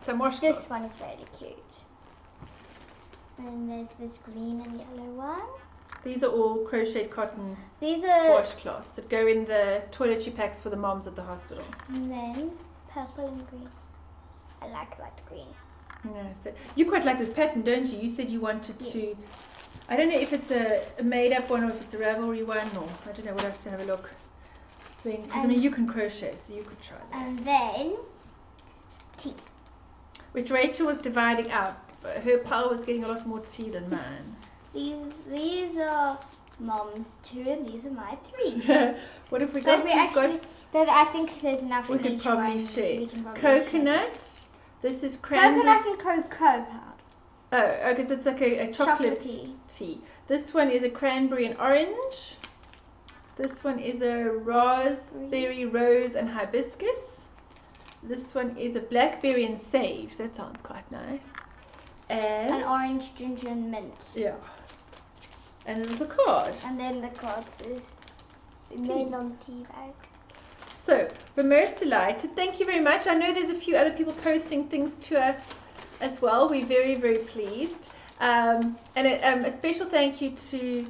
Some washcloths. this one is really cute. And there's this green and yellow one. These are all crocheted cotton These are washcloths that go in the toiletry packs for the moms at the hospital. and then purple and green. I like that green. No, so you quite like this pattern, don't you? You said you wanted to. I don't know if it's a made up one or if it's a Ravelry one, or I don't know. We'll have to have a look. Then, because I mean, you can crochet, so you could try that. And then tea. Which Rachel was dividing up. Her pile was getting a lot more tea than mine. These are Mom's 2 and these are my 3. What have we got? But we We've actually, got, but I think there's enough we in could each probably one. share. We can probably Coconut. This is share. cranberry. Coconut and cocoa powder. Oh, because it's like a chocolate Chocolatey. tea. This one is a cranberry and orange. This one is a raspberry, rose and hibiscus. This one is a blackberry and sage. That sounds quite nice. And An orange, ginger and mint. Yeah. And there's a card. And then the card says made on tea bag. So, we're most delighted. Thank you very much. I know there's a few other people posting things to us as well. We're very, very pleased. And a special thank you to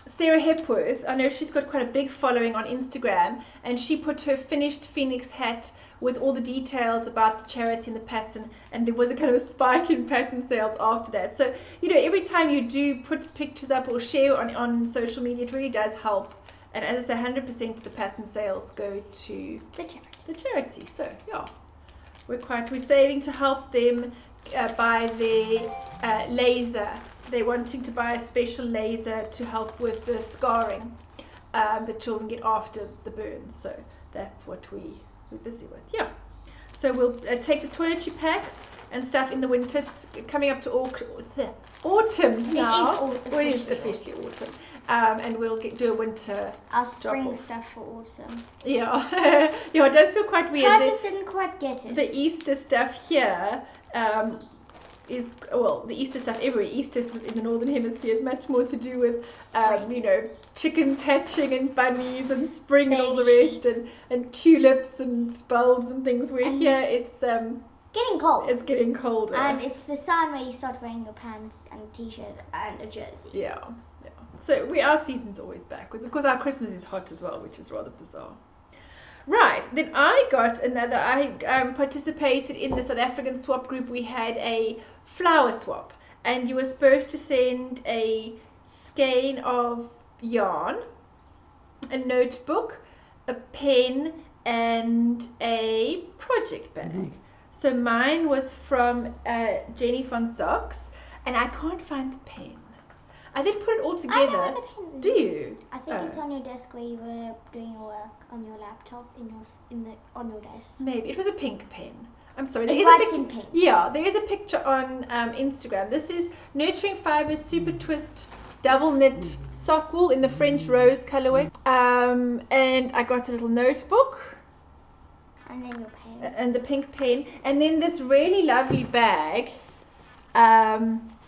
Sarah Hepworth. I know she's got quite a big following on Instagram, and she put her finished Phoenix hat with all the details about the charity and the pattern, and there was a kind of a spike in pattern sales after that. So, you know, every time you do put pictures up or share on social media, it really does help. And as I say, 100% of the pattern sales go to the charity. So, yeah, we're saving to help them buy their laser. They're wanting to buy a special laser to help with the scarring that children get after the burns. So that's what we're busy with. Yeah. So we'll take the toiletry packs and stuff in the winter. It's coming up to autumn now. It is officially autumn. And we'll do a winter. Our spring drop-off. stuff for autumn. Yeah. Yeah, it does feel quite weird. Curtis didn't quite get it. The Easter stuff here is, well, the Easter stuff everywhere. Easter in the Northern Hemisphere is much more to do with, you know, chickens hatching and bunnies and spring and all the rest, and tulips and bulbs and things. Where here it's getting cold. It's getting colder. And it's the sign where you start wearing your pants and a t-shirt and a jersey. Yeah. So our season's always backwards. Of course, our Christmas is hot as well, which is rather bizarre. Right, then I got another. I participated in the South African swap group. We had a flower swap, and you were supposed to send a skein of yarn, a notebook, a pen, and a project bag. So mine was from Jenny von Socks, and I can't find the pen. I did put it all together. I know where the pen is. Do you? I think it's on your desk where you were doing your work on your laptop on your desk. Maybe it was a pink pen. I'm sorry. It There is writes a in picture. pink. Yeah, there is a picture on Instagram. This is Nurturing Fibers Super Twist Double Knit Sock Wool in the French Rose colorway. And I got a little notebook. And then your pen. And the pink pen, and then this really lovely bag,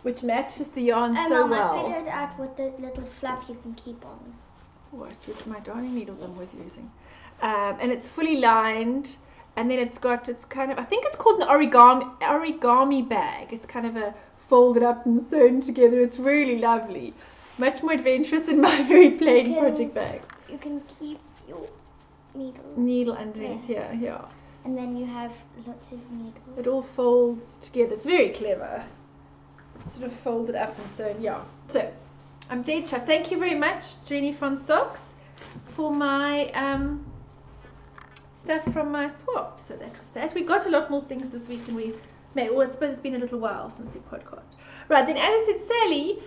which matches the yarn so Mom, I well. figured out with the little fluff you can keep on. What? With my darning needles I'm always losing. And it's fully lined, and then it's kind of, I think it's called an origami bag. It's kind of a folded up and sewn together. It's really lovely. Much more adventurous than my very plain project bag. You can keep your Needle underneath here, yeah. And then you have lots of needles. It all folds together. It's very clever. It's sort of folded up and sewn, yeah. So, I'm dead chuffed. Thank you very much, Jenny von Socks, for my stuff from my swap. So that was that. We got a lot more things this week than we made. Well, I suppose it's been a little while since we podcast. Right, then as I said, Sally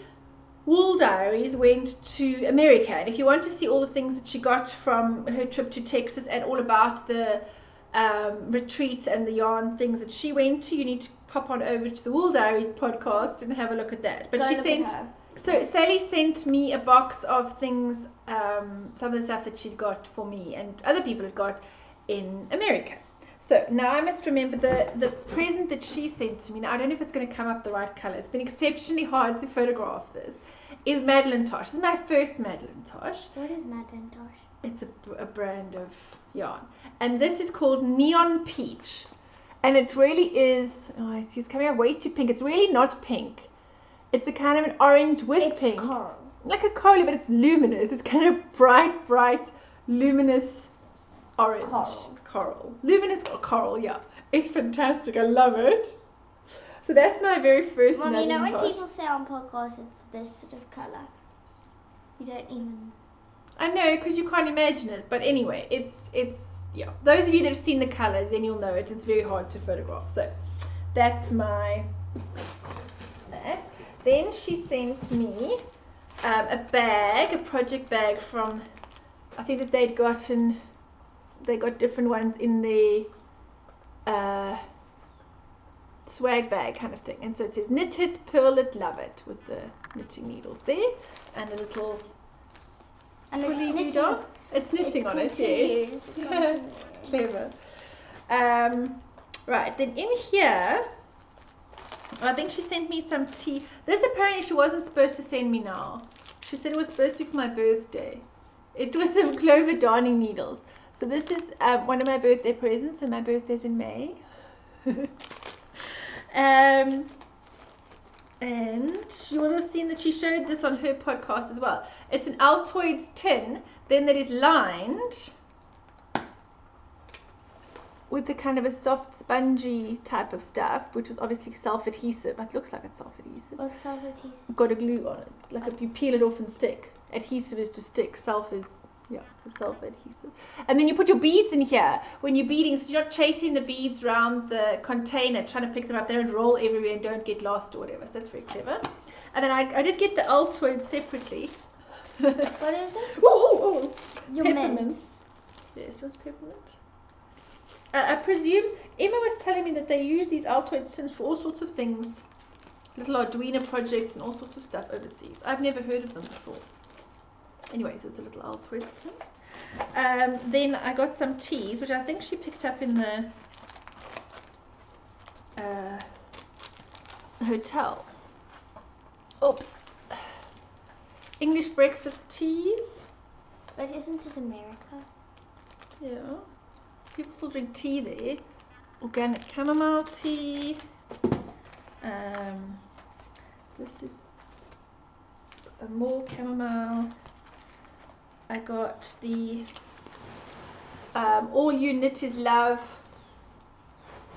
Wool Diaries went to America, and if you want to see all the things that she got from her trip to Texas and all about the retreat and the yarn things that she went to, you need to pop on over to the Wool Diaries podcast and have a look at that. But so Sally sent me a box of things, some of the stuff that she'd got for me and other people had got in America. So now I must remember the present that she sent to me. Now I don't know if it's going to come up the right color. It's been exceptionally hard to photograph this. Is Madeline Tosh. This is my first Madeline Tosh. What is Madeline Tosh? It's a brand of yarn. And this is called Neon Peach. And it really is, I see it's coming out way too pink. It's really not pink. It's a kind of an orange with pink. It's coral. Like a coral, but it's luminous. It's kind of bright, luminous orange. Coral. Luminous coral, yeah. It's fantastic. I love it. So that's my very first Mom, you know when Tosh. people say on podcasts it's this sort of color? You don't even... I know, because you can't imagine it. But anyway, it's yeah. Those of you that have seen the color, then you'll know it. It's very hard to photograph. So that's that. Then she sent me a bag, a project bag from, I think that they got different ones in the swag bag kind of thing. And so it says knit it, purl it, love it, with the knitting needles there and a little it's knitting on it, yes. Clever. Right, then in here, I think she sent me some tea. This apparently she wasn't supposed to send me now. She said it was supposed to be for my birthday. It was some Clover darning needles. So this is one of my birthday presents, and my birthday's in May. And you would have seen that she showed this on her podcast as well. It's an Altoids tin, then that is lined with the kind of a soft, spongy type of stuff, which is obviously self-adhesive. It looks like it's self-adhesive. What's self-adhesive? Got a glue on it. Like if you peel it off and stick. Adhesive is to stick. Self is, yeah, it's a self-adhesive. And then you put your beads in here when you're beading, so you're not chasing the beads around the container, trying to pick them up. They don't roll everywhere and don't get lost or whatever. So that's very clever. And then I did get the Altoids separately. What is it? Ooh. Your Peppermint. mint. Yes, what's peppermint? I presume Emma was telling me that they use these Altoids tins for all sorts of things, little Arduino projects and all sorts of stuff overseas. I've never heard of them before. Anyway, so it's a little Altoids tin. Then I got some teas, which I think she picked up in the hotel. Oops. English breakfast teas. But isn't it America? Yeah. People still drink tea there. Organic chamomile tea. This is some more chamomile. I got the All You Knit Is Love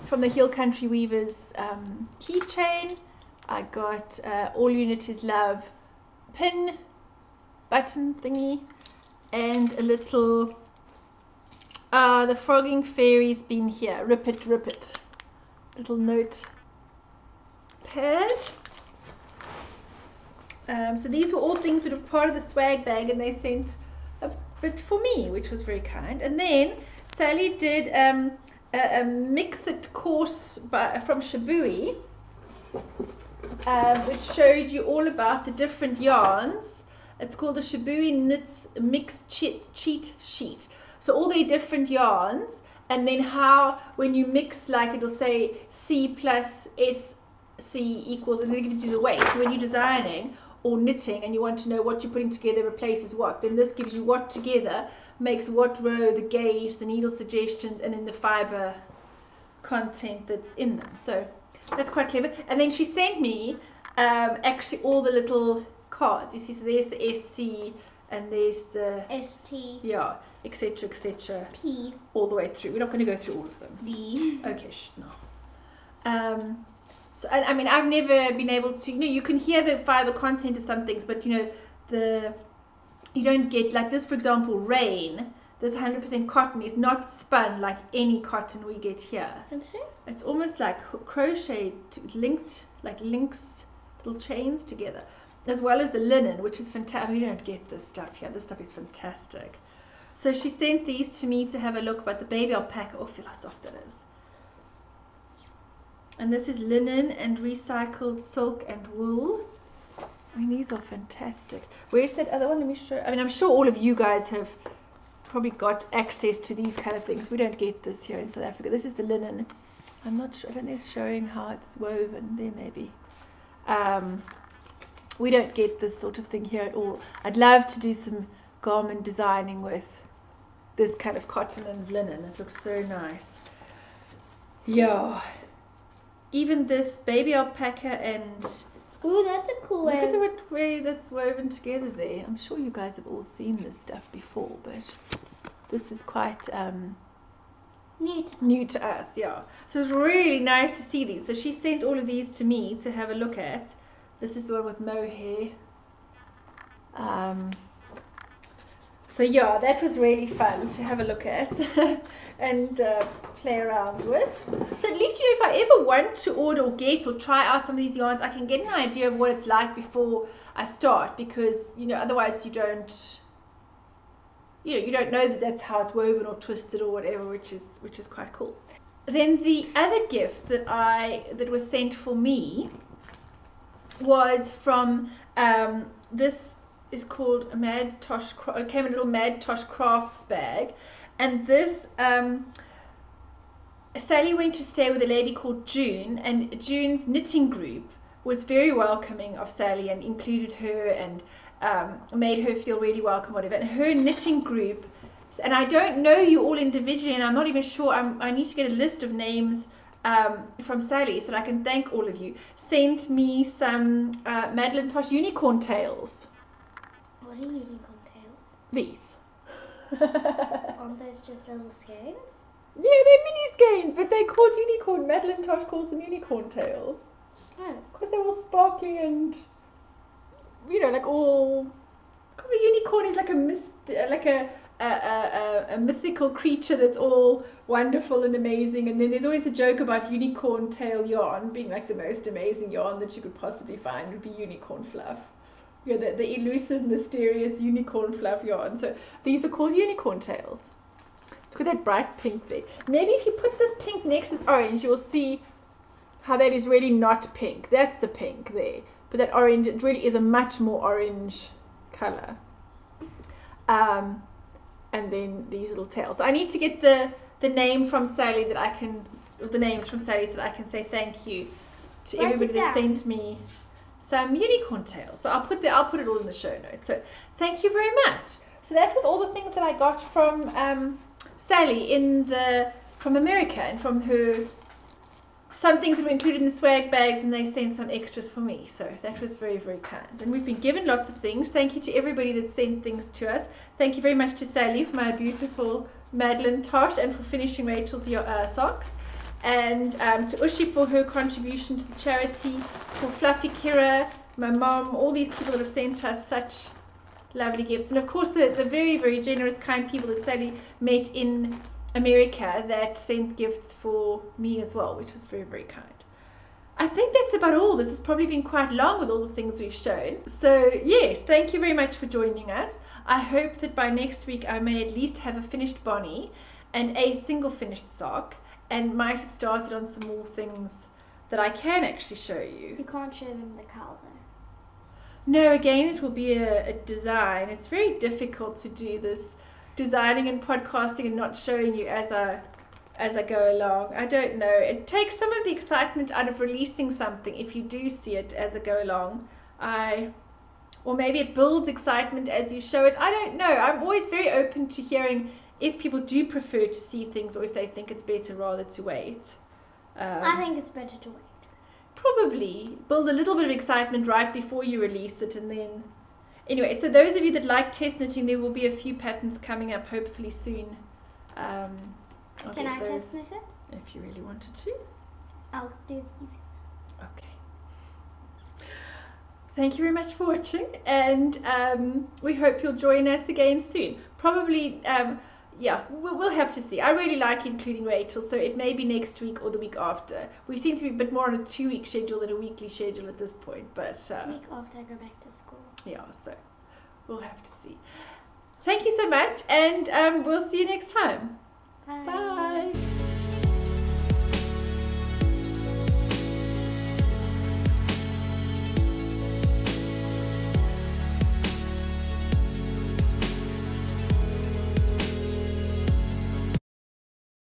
from the Hill Country Weavers keychain. I got All You Knit Is Love pin button thingy, and a little the Frogging Fairy's been here. Rip it, little note pad. So these were all things sort of part of the swag bag, and they sent a bit for me, which was very kind. And then Sally did a mix-it course from Shibui, which showed you all about the different yarns. It's called the Shibui Knits Mix Cheat Sheet. So all the different yarns, and then how when you mix, like it'll say C plus SC equals, and then it gives you the weight. So when you're designing or knitting and you want to know what you're putting together replaces what, then this gives you what together makes what row, the gauge, the needle suggestions, and then the fiber content that's in them. So that's quite clever. And then she sent me actually all the little cards. You see, so there's the SC and there's the ST. Yeah, etc. P. All the way through. We're not going to go through all of them. D. Okay, no. So I mean, I've never been able to. You can hear the fiber content of some things, but you don't get, like this, for example, rain. This 100% cotton is not spun like any cotton we get here. It's almost like crocheted, linked little chains together, as well as the linen, which is fantastic. We don't get this stuff here. This stuff is fantastic. So she sent these to me to have a look about the baby alpaca. Oh, feel how soft that is. And this is linen and recycled silk and wool. I mean, these are fantastic. Where's that other one? Let me show. I mean, I'm sure all of you guys have probably got access to these kind of things. We don't get this here in South Africa. This is the linen. I'm not sure. I don't think it's showing how it's woven. There maybe. We don't get this sort of thing here at all. I'd love to do some garment designing with this kind of cotton and linen. It looks so nice. Yeah. Even this baby alpaca and... Ooh, that's a cool Look one. at the way that's woven together there. I'm sure you guys have all seen this stuff before, but this is quite new to us, yeah. So it's really nice to see these. So she sent all of these to me to have a look at. This is the one with mohair. So yeah, that was really fun to have a look at and play around with. So at least, if I ever want to order or get or try out some of these yarns, I can get an idea of what it's like before I start, because otherwise you don't know that that's how it's woven or twisted or whatever, which is quite cool. Then the other gift that was sent for me was from this is called a Mad Tosh. It came in a little Mad Tosh Crafts bag, and this Sally went to stay with a lady called June, and June's knitting group was very welcoming of Sally and included her and made her feel really welcome, whatever. And her knitting group, and I don't know you all individually, and I'm not even sure. I need to get a list of names from Sally so that I can thank all of you. Sent me some Madeline Tosh unicorn tails. What are unicorn tails? These. Aren't those just little skeins? Yeah, they're mini skeins, but they're called unicorn. Madeline Tosh calls them unicorn tails. Oh. Because they're all sparkly and, like all... Because a unicorn is like a mythical creature that's all wonderful and amazing, and then there's always the joke about unicorn tail yarn being like the most amazing yarn that you could possibly find would be unicorn fluff. The elusive, mysterious unicorn fluff yarn. So these are called unicorn tails. Look at that bright pink there. Maybe if you put this pink next to this orange, you'll see how that is really not pink. That's the pink there. But that orange, it really is a much more orange color. And then these little tails. So I need to get the name from Sally the names from Sally so that I can say thank you to everybody that sent me some unicorn tails. So I'll put it all in the show notes. So thank you very much. So that was all the things that I got from Sally from America, and from her. Some things were included in the swag bags, and they sent some extras for me. So that was very, very kind. And we've been given lots of things. Thank you to everybody that sent things to us. Thank you very much to Sally for my beautiful Madeline Tosh and for finishing Rachel's socks. And to Ushi for her contribution to the charity, for Fluffy Kira, my mom, all these people that have sent us such lovely gifts. And of course the very, very generous, kind people that Sally met in America that sent gifts for me as well, which was very, very kind. I think that's about all. This has probably been quite long with all the things we've shown. So yes, thank you very much for joining us. I hope that by next week I may at least have a finished Bonnie and a single finished sock, and might have started on some more things that I can actually show you. You can't show them the cowl though. No, again, it will be a design. It's very difficult to do this designing and podcasting and not showing you as I go along. I don't know. It takes some of the excitement out of releasing something if you do see it as I go along. Or maybe it builds excitement as you show it. I don't know. I'm always very open to hearing if people do prefer to see things or if they think it's better rather to wait. I think it's better to wait. Probably build a little bit of excitement right before you release it, and then anyway, so those of you that like test knitting, there will be a few patterns coming up hopefully soon. Can I test knit it? If you really wanted to. I'll do these. Okay. Thank you very much for watching, and we hope you'll join us again soon. Probably, yeah, we'll have to see. I really like including Rachel, so it may be next week or the week after. We seem to be a bit more on a 2-week schedule than a weekly schedule at this point, but the week after I go back to school. Yeah, so we'll have to see. Thank you so much, and we'll see you next time. Bye. Bye.